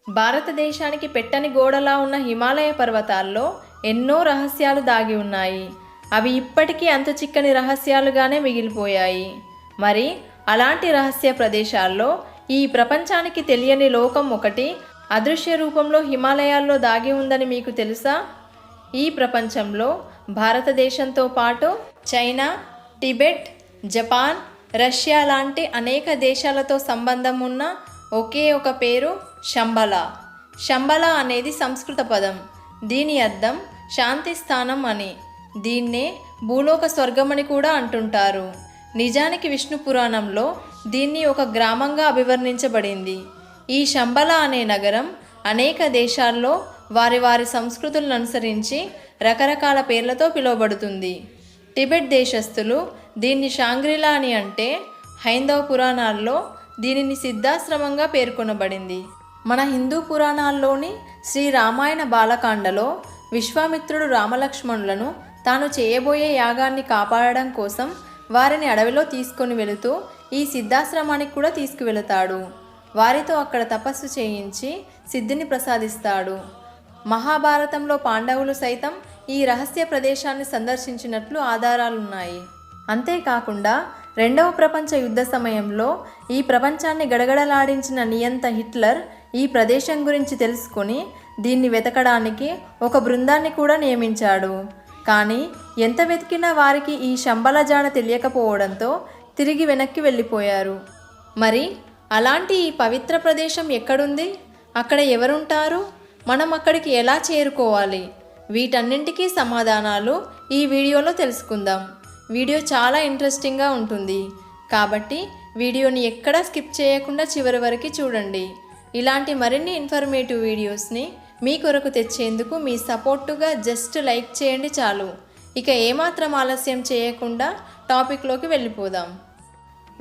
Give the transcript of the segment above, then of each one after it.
భారతదేశానికి పెట్టని గోడలా ఉన్న హిమాలయ పర్వతాల్లో ఎన్నో రహస్యాలు దాగి ఉన్నాయి. అవి ఇప్పటికీ అంతుచిక్కని రహస్యాలుగానే మిగిలిపోయాయి. మరి అలాంటి రహస్య ప్రదేశాల్లో ఈ ప్రపంచానికి తెలియని లోకం ఒకటి అదృశ్య రూపంలో హిమాలయాల్లో దాగి ఉందని మీకు తెలుసా? ఈ ప్రపంచంలో భారతదేశంతో పాటు చైనా, టిబెట్, జపాన్, రష్యా లాంటి అనేక దేశాలతో సంబంధం ఉన్న ఒకే ఒక పేరు శంబల. శంబల అనేది సంస్కృత పదం. దీని అర్థం శాంతి స్థానం అని. దీన్నే భూలోక స్వర్గమని కూడా అంటుంటారు. నిజానికి విష్ణు పురాణంలో దీన్ని ఒక గ్రామంగా అభివర్ణించబడింది. ఈ శంబల అనే నగరం అనేక దేశాల్లో వారి వారి సంస్కృతులను అనుసరించి రకరకాల పేర్లతో పిలువబడుతుంది. టిబెట్ దేశస్థులు దీన్ని షాంగ్రిలా అని అంటే, హైందవ పురాణాల్లో దీనిని సిద్ధాశ్రమంగా పేర్కొనబడింది. మన హిందూ పురాణాల్లోని శ్రీ రామాయణ బాలకాండలో విశ్వామిత్రుడు రామలక్ష్మణులను తాను చేయబోయే యాగాన్ని కాపాడడం కోసం వారిని అడవిలో తీసుకొని వెళుతూ ఈ సిద్ధాశ్రమానికి కూడా తీసుకువెళతాడు. వారితో అక్కడ తపస్సు చేయించి సిద్ధిని ప్రసాదిస్తాడు. మహాభారతంలో పాండవులు సైతం ఈ రహస్య ప్రదేశాన్ని సందర్శించినట్లు ఆధారాలున్నాయి. అంతేకాకుండా రెండవ ప్రపంచ యుద్ధ సమయంలో ఈ ప్రపంచాన్ని గడగడలాడించిన నియంత హిట్లర్ ఈ ప్రదేశం గురించి తెలుసుకొని దీన్ని వెతకడానికి ఒక బృందాన్ని కూడా నియమించాడు. కానీ ఎంత వెతికినా వారికి ఈ శంబల జాడ తెలియకపోవడంతో తిరిగి వెనక్కి వెళ్ళిపోయారు. మరి అలాంటి ఈ పవిత్ర ప్రదేశం ఎక్కడుంది? అక్కడ ఎవరుంటారు? మనం అక్కడికి ఎలా చేరుకోవాలి? వీటన్నింటికీ సమాధానాలు ఈ వీడియోలో తెలుసుకుందాం. వీడియో చాలా ఇంట్రెస్టింగ్గా ఉంటుంది కాబట్టి వీడియోని ఎక్కడా స్కిప్ చేయకుండా చివరి వరకు చూడండి. ఇలాంటి మరిన్ని ఇన్ఫర్మేటివ్ వీడియోస్ని మీ కొరకు తెచ్చేందుకు మీ సపోర్టుగా జస్ట్ లైక్ చేయండి చాలు. ఇక ఏమాత్రం ఆలస్యం చేయకుండా టాపిక్లోకి వెళ్ళిపోదాం.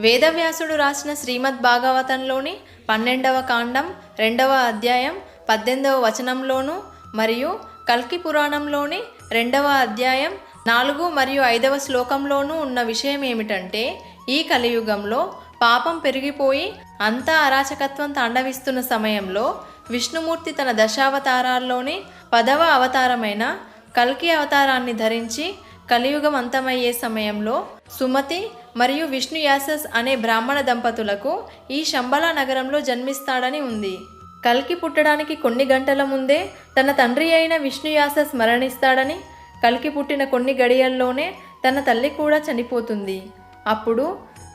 వేదవ్యాసుడు రాసిన శ్రీమద్ భాగవతంలోని 12వ కాండం 2వ అధ్యాయం 18వ వచనంలోనూ మరియు కల్కి పురాణంలోని 2వ అధ్యాయం 4 మరియు 5వ శ్లోకంలోనూ ఉన్న విషయం ఏమిటంటే, ఈ కలియుగంలో పాపం పెరిగిపోయి అంతా అరాచకత్వం తాండవిస్తున్న సమయంలో విష్ణుమూర్తి తన దశావతారాల్లోని 10వ అవతారమైన కల్కి అవతారాన్ని ధరించి కలియుగం అంతమయ్యే సమయంలో సుమతి మరియు విష్ణుయాసస్ అనే బ్రాహ్మణ దంపతులకు ఈ శంబల నగరంలో జన్మిస్తాడని ఉంది. కల్కి పుట్టడానికి కొన్ని గంటల ముందే తన తండ్రి అయిన విష్ణుయాసస్ మరణిస్తాడని, కల్కి పుట్టిన కొన్ని గడియల్లోనే తన తల్లి కూడా చనిపోతుంది. అప్పుడు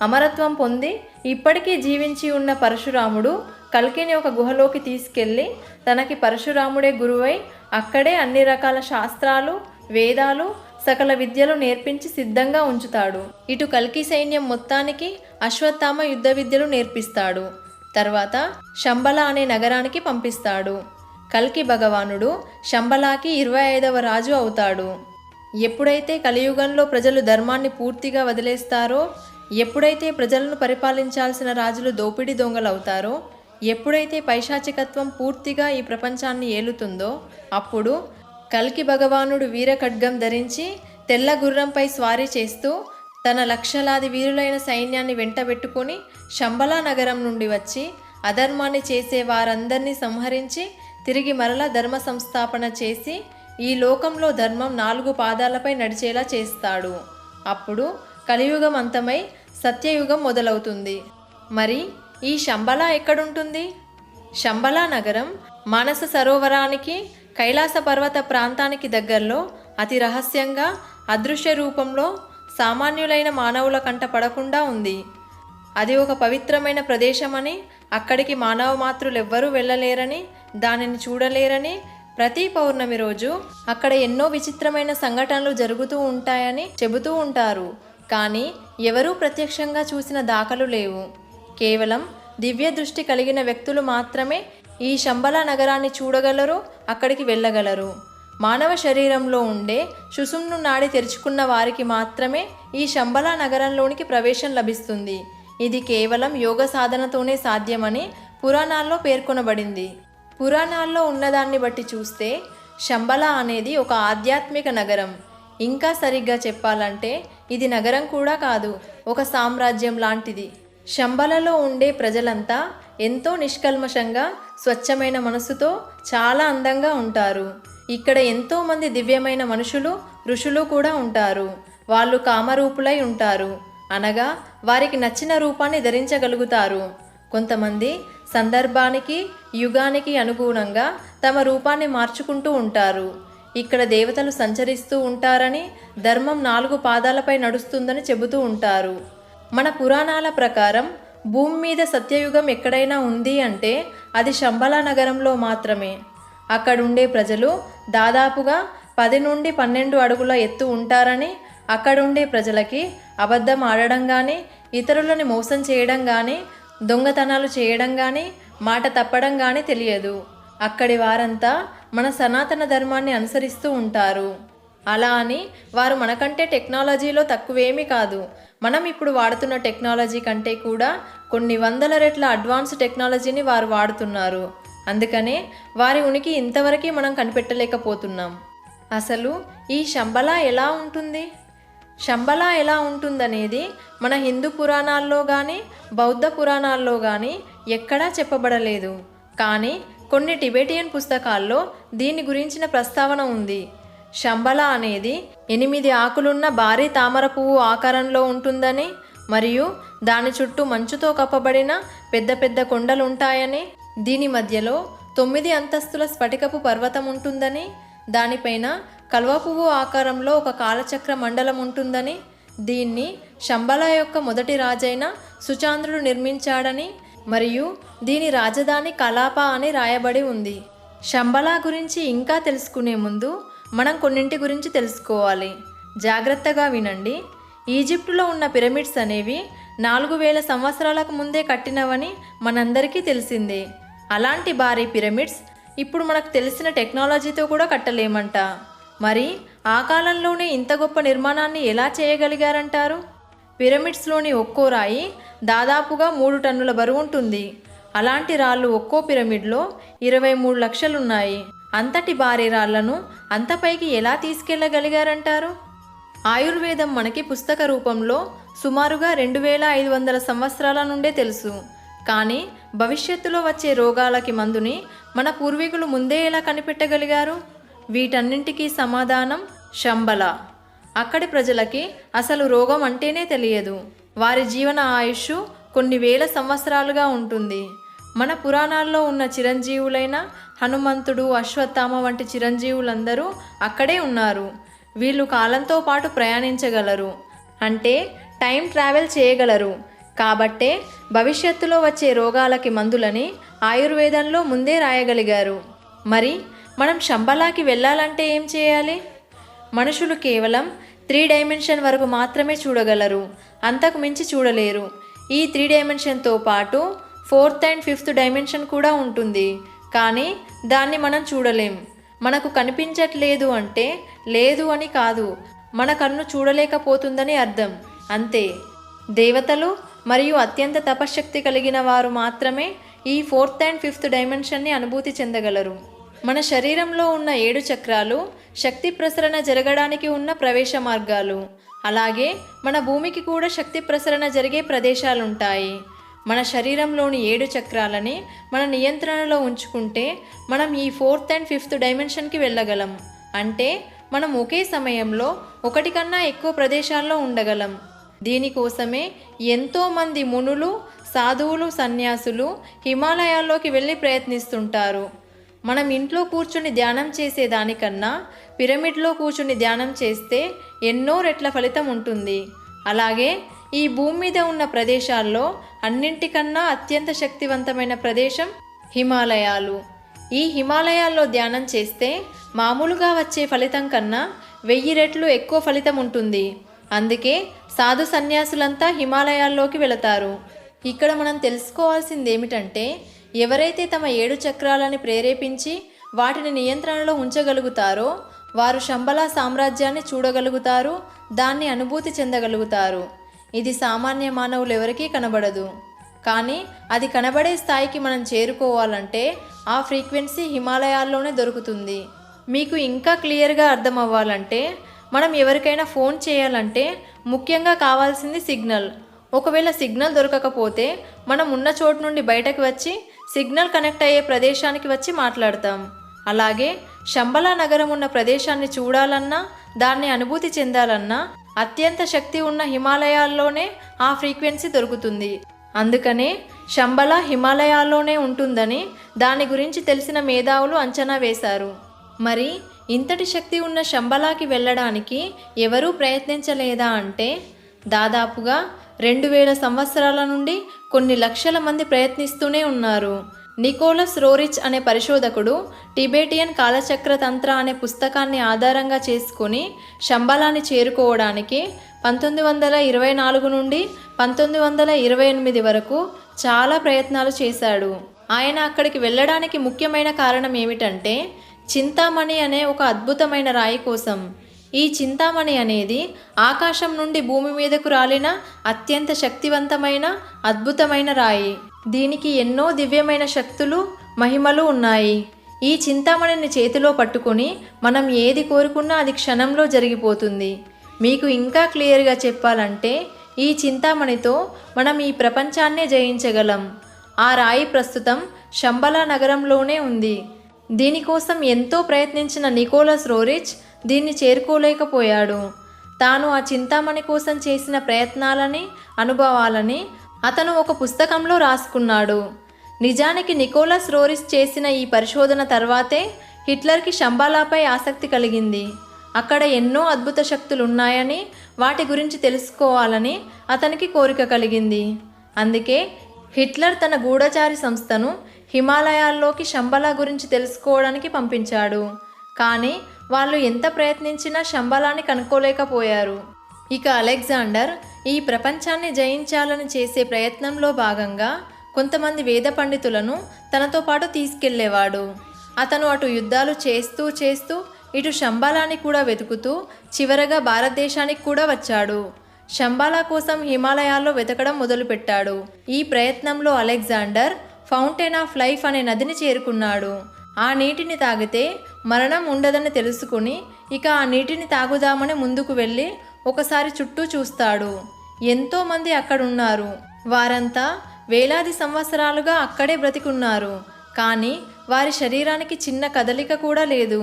అమరత్వం పొంది ఇప్పటికీ జీవించి ఉన్న పరశురాముడు కల్కిని ఒక గుహలోకి తీసుకెళ్ళి తనకి పరశురాముడే గురువై అక్కడే అన్ని రకాల శాస్త్రాలు, వేదాలు, సకల విద్యలు నేర్పించి సిద్ధంగా ఉంచుతాడు. ఇటు కల్కి సైన్యం మొత్తానికి అశ్వత్థామ యుద్ధ విద్యలు నేర్పిస్తాడు. తర్వాత శంబల అనే నగరానికి పంపిస్తాడు. కల్కి భగవానుడు శంబలాకి 25వ రాజు అవుతాడు. ఎప్పుడైతే కలియుగంలో ప్రజలు ధర్మాన్ని పూర్తిగా వదిలేస్తారో, ఎప్పుడైతే ప్రజలను పరిపాలించాల్సిన రాజులు దోపిడీ దొంగలవుతారో, ఎప్పుడైతే పైశాచికత్వం పూర్తిగా ఈ ప్రపంచాన్ని ఏలుతుందో, అప్పుడు కల్కి భగవానుడు వీరఖడ్గం ధరించి తెల్ల గుర్రంపై స్వారీ చేస్తూ తన లక్షలాది వీరులైన సైన్యాన్ని వెంటబెట్టుకొని శంబల నగరం నుండి వచ్చి అధర్మాన్ని చేసే వారందరినీ సంహరించి తిరిగి మరలా ధర్మ సంస్థాపన చేసి ఈ లోకంలో ధర్మం 4 పాదాలపై నడిచేలా చేస్తాడు. అప్పుడు కలియుగం అంతమై సత్యయుగం మొదలవుతుంది. మరి ఈ శంబల ఎక్కడుంటుంది? శంబల నగరం మానస సరోవరానికి, కైలాస పర్వత ప్రాంతానికి దగ్గరలో అతి రహస్యంగా అదృశ్య రూపంలో సామాన్యులైన మానవుల కంట పడకుండా ఉంది. అది ఒక పవిత్రమైన ప్రదేశమని, అక్కడికి మానవ మాతృలెవ్వరూ వెళ్ళలేరని, దానిని చూడలేరని, ప్రతి పౌర్ణమి రోజు అక్కడ ఎన్నో విచిత్రమైన సంఘటనలు జరుగుతూ ఉంటాయని చెబుతూ ఉంటారు. కానీ ఎవరూ ప్రత్యక్షంగా చూసిన దాఖలు లేవు. కేవలం దివ్య దృష్టి కలిగిన వ్యక్తులు మాత్రమే ఈ శంబల నగరాన్ని చూడగలరు, అక్కడికి వెళ్ళగలరు. మానవ శరీరంలో ఉండే సుషుమ్ను నాడి తెరుచుకున్న వారికి మాత్రమే ఈ శంబల నగరంలోనికి ప్రవేశం లభిస్తుంది. ఇది కేవలం యోగ సాధనతోనే సాధ్యమని పురాణాల్లో పేర్కొనబడింది. పురాణాల్లో ఉన్నదాన్ని బట్టి చూస్తే శంబల అనేది ఒక ఆధ్యాత్మిక నగరం. ఇంకా సరిగ్గా చెప్పాలంటే ఇది నగరం కూడా కాదు, ఒక సామ్రాజ్యం లాంటిది. శంబలలో ఉండే ప్రజలంతా ఎంతో నిష్కల్మషంగా స్వచ్ఛమైన మనసుతో చాలా అందంగా ఉంటారు. ఇక్కడ ఎంతోమంది దివ్యమైన మనుషులు, ఋషులు కూడా ఉంటారు. వాళ్ళు కామరూపులై ఉంటారు, అనగా వారికి నచ్చిన రూపాన్ని ధరించగలుగుతారు. కొంతమంది సందర్భానికి, యుగానికి అనుగుణంగా తమ రూపాన్ని మార్చుకుంటూ ఉంటారు. ఇక్కడ దేవతలు సంచరిస్తూ ఉంటారని, ధర్మం 4 పాదాలపై నడుస్తుందని చెబుతూ ఉంటారు. మన పురాణాల ప్రకారం భూమి మీద సత్యయుగం ఎక్కడైనా ఉంది అంటే అది శంబలా నగరంలో మాత్రమే. అక్కడుండే ప్రజలు దాదాపుగా 10 నుండి 12 అడుగుల ఎత్తు ఉంటారని, అక్కడుండే ప్రజలకి అబద్ధం ఆడడం కానీ, ఇతరులని మోసం చేయడం కానీ, దొంగతనాలు చేయడం కానీ, మాట తప్పడం కానీ తెలియదు. అక్కడి వారంతా మన సనాతన ధర్మాన్ని అనుసరిస్తూ ఉంటారు. అలా అని వారు మనకంటే టెక్నాలజీలో తక్కువేమీ కాదు. మనం ఇప్పుడు వాడుతున్న టెక్నాలజీ కంటే కూడా కొన్ని వందల రెట్ల అడ్వాన్స్ టెక్నాలజీని వారు వాడుతున్నారు. అందుకనే వారి ఉనికి ఇంతవరకు మనం కనిపెట్టలేకపోతున్నాం. అసలు ఈ శంబలా ఎలా ఉంటుంది? శంబలా ఎలా ఉంటుందనేది మన హిందూ పురాణాల్లో కానీ, బౌద్ధ పురాణాల్లో కానీ ఎక్కడా చెప్పబడలేదు. కానీ కొన్ని టిబెటియన్ పుస్తకాల్లో దీని గురించిన ప్రస్తావన ఉంది. శంబలా అనేది 8 ఆకులున్న భారీ తామర పువ్వు ఆకారంలో ఉంటుందని, మరియు దాని చుట్టూ మంచుతో కప్పబడిన పెద్ద పెద్ద కొండలు ఉంటాయని, దీని మధ్యలో 9 అంతస్తుల స్ఫటికపు పర్వతం ఉంటుందని, దానిపైన కల్వ పువ్వు ఆకారంలో ఒక కాలచక్ర మండలం ఉంటుందని, దీన్ని శంబలా యొక్క మొదటి రాజైన సుచాంద్రుడు నిర్మించాడని, మరియు దీని రాజధాని కలాప అని రాయబడి ఉంది. శంబలా గురించి ఇంకా తెలుసుకునే ముందు మనం కొన్నింటి గురించి తెలుసుకోవాలి. జాగ్రత్తగా వినండి. ఈజిప్టులో ఉన్న పిరమిడ్స్ అనేవి 4000 సంవత్సరాలకు ముందే కట్టినవని మనందరికీ తెలిసిందే. అలాంటి భారీ పిరమిడ్స్ ఇప్పుడు మనకు తెలిసిన టెక్నాలజీతో కూడా కట్టలేమంట. మరి ఆ కాలంలోనే ఇంత గొప్ప నిర్మాణాన్ని ఎలా చేయగలిగారంటారు? పిరమిడ్స్లోని ఒక్కో రాయి దాదాపుగా 3 టన్నుల బరువు ఉంటుంది. అలాంటి రాళ్ళు ఒక్కో పిరమిడ్లో 23 లక్షలున్నాయి. అంతటి భారీ రాళ్లను అంత పైకి ఎలా తీసుకెళ్లగలిగారంటారు? ఆయుర్వేదం మనకి పుస్తక రూపంలో సుమారుగా 2500 సంవత్సరాల నుండే తెలుసు. కానీ భవిష్యత్తులో వచ్చే రోగాలకి మందుని మన పూర్వీకులు ముందే ఎలా కనిపెట్టగలిగారు? వీటన్నింటికీ సమాధానం శంబలా. అక్కడి ప్రజలకి అసలు రోగం అంటేనే తెలియదు. వారి జీవన ఆయుష్ కొన్ని వేల సంవత్సరాలుగా ఉంటుంది. మన పురాణాల్లో ఉన్న చిరంజీవులైన హనుమంతుడు, అశ్వత్థామ వంటి చిరంజీవులందరూ అక్కడే ఉన్నారు. వీళ్ళు కాలంతో పాటు ప్రయాణించగలరు, అంటే టైం ట్రావెల్ చేయగలరు. కాబట్టే భవిష్యత్తులో వచ్చే రోగాలకి మందులని ఆయుర్వేదంలో ముందే రాయగలిగారు. మరి మనం శంబలాకి వెళ్ళాలంటే ఏం చేయాలి? మనుషులు కేవలం 3 డైమెన్షన్ వరకు మాత్రమే చూడగలరు, అంతకు మించి చూడలేరు. ఈ 3 డైమెన్షన్తో పాటు 4th and 5th డైమెన్షన్ కూడా ఉంటుంది. కానీ దాన్ని మనం చూడలేం. మనకు కనిపించట్లేదు అంటే లేదు అని కాదు, మన కన్ను చూడలేకపోతుందని అర్థం, అంతే. దేవతలు మరియు అత్యంత తపశ్శక్తి కలిగిన వారు మాత్రమే ఈ 4th and 5th డైమెన్షన్ని అనుభూతి చెందగలరు. మన శరీరంలో ఉన్న 7 చక్రాలు శక్తి ప్రసరణ జరగడానికి ఉన్న ప్రవేశ మార్గాలు. అలాగే మన భూమికి కూడా శక్తి ప్రసరణ జరిగే ప్రదేశాలుంటాయి. మన శరీరంలోని 7 చక్రాలని మన నియంత్రణలో ఉంచుకుంటే మనం ఈ 4th and 5th డైమెన్షన్కి వెళ్ళగలం. అంటే మనం ఒకే సమయంలో 1 కన్నా ఎక్కువ ప్రదేశాల్లో ఉండగలం. దీనికోసమే ఎంతోమంది మునులు, సాధువులు, సన్యాసులు హిమాలయాల్లోకి వెళ్ళి ప్రయత్నిస్తుంటారు. మనం ఇంట్లో కూర్చుని ధ్యానం చేసేదానికన్నా పిరమిడ్లో కూర్చుని ధ్యానం చేస్తే ఎన్నో రెట్ల ఫలితం ఉంటుంది. అలాగే ఈ భూమి మీద ఉన్న ప్రదేశాల్లో అన్నింటికన్నా అత్యంత శక్తివంతమైన ప్రదేశం హిమాలయాలు. ఈ హిమాలయాల్లో ధ్యానం చేస్తే మామూలుగా వచ్చే ఫలితం కన్నా 1000 రెట్లు ఎక్కువ ఫలితం ఉంటుంది. అందుకే సాధు సన్యాసులంతా హిమాలయాల్లోకి వెళతారు. ఇక్కడ మనం తెలుసుకోవాల్సింది ఏమిటంటే, ఎవరైతే తమ 7 చక్రాలని ప్రేరేపించి వాటిని నియంత్రణలో ఉంచగలుగుతారో వారు శంబలా సామ్రాజ్యాన్ని చూడగలుగుతారు, దాన్ని అనుభూతి చెందగలుగుతారు. ఇది సామాన్య మానవులు ఎవరికీ కనబడదు. కానీ అది కనబడే స్థాయికి మనం చేరుకోవాలంటే ఆ ఫ్రీక్వెన్సీ హిమాలయాల్లోనే దొరుకుతుంది. మీకు ఇంకా క్లియర్గా అర్థం అవ్వాలంటే, మనం ఎవరికైనా ఫోన్ చేయాలంటే ముఖ్యంగా కావాల్సింది సిగ్నల్. ఒకవేళ సిగ్నల్ దొరకకపోతే మనం ఉన్న చోటు నుండి బయటకు వచ్చి సిగ్నల్ కనెక్ట్ అయ్యే ప్రదేశానికి వచ్చి మాట్లాడతాం. అలాగే శంబలా నగరం ఉన్న ప్రదేశాన్ని చూడాలన్నా, దాన్ని అనుభూతి చెందాలన్నా అత్యంత శక్తి ఉన్న హిమాలయాల్లోనే ఆ ఫ్రీక్వెన్సీ దొరుకుతుంది. అందుకనే శంబలా హిమాలయాల్లోనే ఉంటుందని దాని గురించి తెలిసిన మేధావులు అంచనా వేశారు. మరి ఇంతటి శక్తి ఉన్న శంబలాకి వెళ్ళడానికి ఎవరూ ప్రయత్నించలేదా అంటే, దాదాపుగా 2000 సంవత్సరాల నుండి కొన్ని లక్షల మంది ప్రయత్నిస్తూనే ఉన్నారు. నికోలస్ రోరిచ్ అనే పరిశోధకుడు టిబెటియన్ కాలచక్ర తంత్ర అనే పుస్తకాన్ని ఆధారంగా చేసుకుని శంబలాని చేరుకోవడానికి 1924 నుండి 1928 వరకు చాలా ప్రయత్నాలు చేశాడు. ఆయన అక్కడికి వెళ్ళడానికి ముఖ్యమైన కారణం ఏమిటంటే, చింతామణి అనే ఒక అద్భుతమైన రాయి కోసం. ఈ చింతామణి అనేది ఆకాశం నుండి భూమి మీదకు రాలిన అత్యంత శక్తివంతమైన అద్భుతమైన రాయి. దీనికి ఎన్నో దివ్యమైన శక్తులు, మహిమలు ఉన్నాయి. ఈ చింతామణిని చేతిలో పట్టుకొని మనం ఏది కోరుకున్నా అది క్షణంలో జరిగిపోతుంది. మీకు ఇంకా క్లియర్గా చెప్పాలంటే, ఈ చింతామణితో మనం ఈ ప్రపంచాన్నే జయించగలం. ఆ రాయి ప్రస్తుతం శంబలా నగరంలోనే ఉంది. దీనికోసం ఎంతో ప్రయత్నించిన నికోలస్ రోరిచ్ దీన్ని చేరుకోలేకపోయాడు. తాను ఆ చింతామణి కోసం చేసిన ప్రయత్నాలని, అనుభవాలని అతను ఒక పుస్తకంలో రాసుకున్నాడు. నిజానికి నికోలస్ రోరిచ్ చేసిన ఈ పరిశోధన తర్వాతే హిట్లర్కి శంబలాపై ఆసక్తి కలిగింది. అక్కడ ఎన్నో అద్భుత శక్తులు ఉన్నాయని, వాటి గురించి తెలుసుకోవాలని అతనికి కోరిక కలిగింది. అందుకే హిట్లర్ తన గూఢచారి సంస్థను హిమాలయాల్లోకి శంబలా గురించి తెలుసుకోవడానికి పంపించాడు. కానీ వాళ్ళు ఎంత ప్రయత్నించినా శంబలాని కనుక్కోలేకపోయారు. ఇక అలెగ్జాండర్ ఈ ప్రపంచాన్ని జయించాలని చేసే ప్రయత్నంలో భాగంగా కొంతమంది వేద పండితులను తనతో పాటు తీసుకెళ్లేవాడు. అతను అటు యుద్ధాలు చేస్తూ చేస్తూ ఇటు శంబలాని కూడా వెతుకుతూ చివరగా భారతదేశానికి కూడా వచ్చాడు. శంబలా కోసం హిమాలయాల్లో వెతకడం మొదలుపెట్టాడు. ఈ ప్రయత్నంలో అలెగ్జాండర్ ఫౌంటైన్ ఆఫ్ లైఫ్ అనే నదిని చేరుకున్నాడు. ఆ నీటిని తాగితే మరణం ఉండదని తెలుసుకుని ఇక ఆ నీటిని తాగుదామని ముందుకు వెళ్ళి ఒకసారి చుట్టూ చూస్తాడు. ఎంతోమంది అక్కడున్నారు. వారంతా వేలాది సంవత్సరాలుగా అక్కడే బ్రతికున్నారు. కానీ వారి శరీరానికి చిన్న కదలిక కూడా లేదు.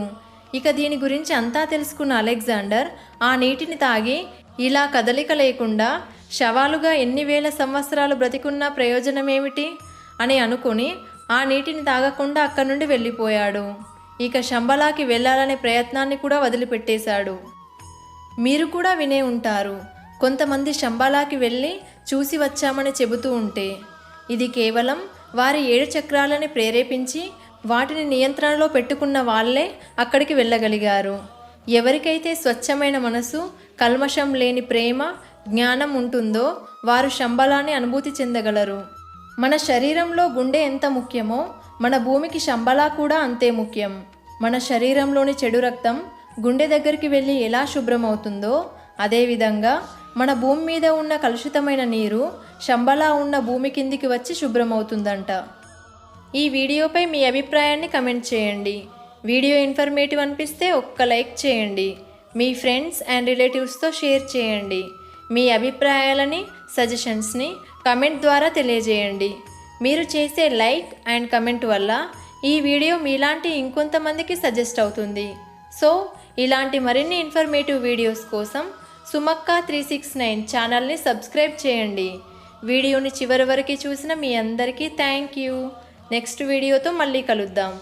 ఇక దీని గురించి అంతా తెలుసుకున్న అలెగ్జాండర్ ఆ నీటిని తాగి ఇలా కదలిక లేకుండా శవాలుగా ఎన్ని వేల సంవత్సరాలు బ్రతికున్నా ప్రయోజనమేమిటి అని అనుకుని ఆ నీటిని తాగకుండా అక్కడి నుండి వెళ్ళిపోయాడు. ఇక శంబలాకి వెళ్ళాలనే ప్రయత్నాన్ని కూడా వదిలిపెట్టేశాడు. మీరు కూడా వినే ఉంటారు, కొంతమంది శంబలాకి వెళ్ళి చూసి వచ్చామని చెబుతూ ఉంటే. ఇది కేవలం వారి 7 చక్రాలని ప్రేరేపించి వాటిని నియంత్రణలో పెట్టుకున్న వాళ్ళే అక్కడికి వెళ్ళగలిగారు. ఎవరికైతే స్వచ్ఛమైన మనసు, కల్మషం లేని ప్రేమ, జ్ఞానం ఉంటుందో వారు శంబలాన్ని అనుభూతి చెందగలరు. మన శరీరంలో గుండె ఎంత ముఖ్యమో మన భూమికి శంబలా కూడా అంతే ముఖ్యం. మన శరీరంలోని చెడు రక్తం గుండె దగ్గరికి వెళ్ళి ఎలా శుభ్రమవుతుందో అదేవిధంగా మన భూమి మీద ఉన్న కలుషితమైన నీరు శంబలా ఉన్న భూమి కిందికి వచ్చి శుభ్రమవుతుందంట. ఈ వీడియోపై మీ అభిప్రాయాన్ని కమెంట్ చేయండి. వీడియో ఇన్ఫర్మేటివ్ అనిపిస్తే ఒక్క లైక్ చేయండి. మీ ఫ్రెండ్స్ అండ్ రిలేటివ్స్తో షేర్ చేయండి. మీ అభిప్రాయాలని, సజెషన్స్ని కమెంట్ ద్వారా తెలియజేయండి. మీరు చేసే లైక్ అండ్ కమెంట్ వల్ల ఈ వీడియో మీలాంటి ఇంకొంతమందికి సజెస్ట్ అవుతుంది. సో ఇలాంటి మరిన్ని ఇన్ఫర్మేటివ్ వీడియోస్ కోసం సుమక్క 369 ఛానల్ని సబ్స్క్రైబ్ చేయండి. వీడియోని చివరి వరకు చూసిన మీ అందరికీ థ్యాంక్ యూ. నెక్స్ట్ వీడియోతో మళ్ళీ కలుద్దాం.